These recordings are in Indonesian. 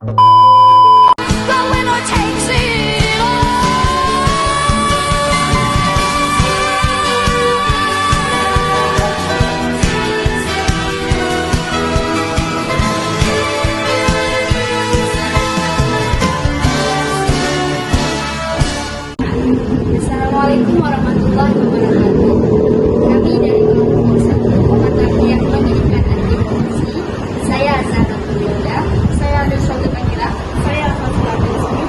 The winner takes it all. Assalamualaikum warahmatullahi wabarakatuh. Kami dari kelompok 1 mata kuliah pendidikan anti korupsi. Saya Zahra Tulioda. Saya Adesha Tukakila. Saya Fatima Bismi.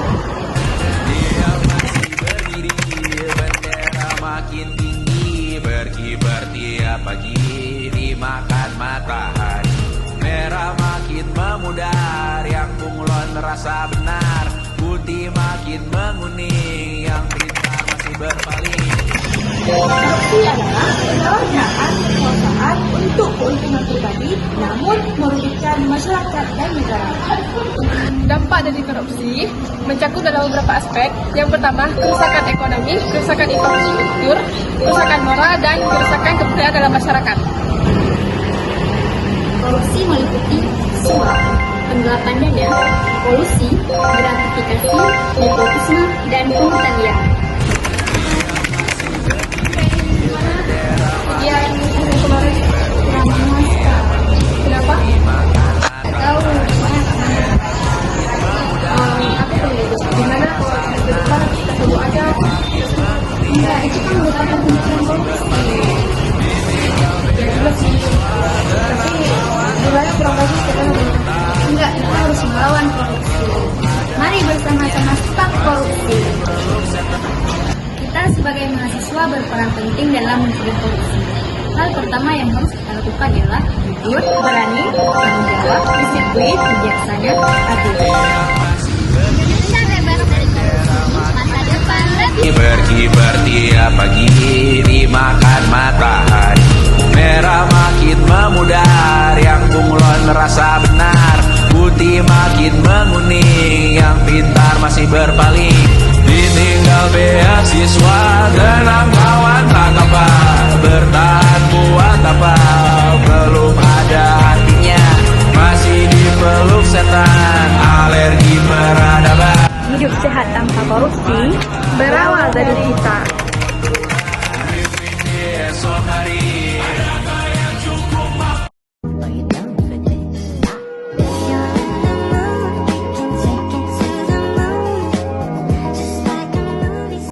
Dia masih berdiri, bendera makin tinggi, berkibar tiap pagi dimakan matahari. Merah makin memudar, yang bunglon merasa benar. Putih makin menguning, yang pintar masih berpaling. Korupsi adalah penyalahgunaan kekuasaan untuk keuntungan pribadi, namun merugikan masyarakat dan negara. Dampak dari korupsi mencakup dalam beberapa aspek. Yang pertama, kerusakan ekonomi, kerusakan infrastruktur, kerusakan moral, dan kerusakan kebudayaan dalam masyarakat. Korupsi meliputi suap, penggelapan dana, kolusi, gratifikasi, nepotisme, dan pungutan liar. Yang kemarin kurang memuaskan. Kenapa? Tahu Aku perlu gimana kalau ke depan kita perlu ada. enggak, itu kan merupakan pemikiran korupsi. Ya jelas sih. Tapi nilainya kurang bagus karena Enggak, kita harus melawan korupsi. Mari bersama-sama stop korupsi. Kita sebagai mahasiswa berperan penting dalam mencegah korupsi. Hal pertama yang harus kita lakukan adalah jujur, berani, tanggung jawab, disiplin, bijaksana, adil. Indonesia bebas dari korupsi, masa depan lebih Berkibar tiap pagi dimakan matahari. Merah makin memudar, yang bunglon merasa benar. Putih makin menguning, yang pintar masih berpaling. Ditinggal beasiswa, tenang kawan tak kabar.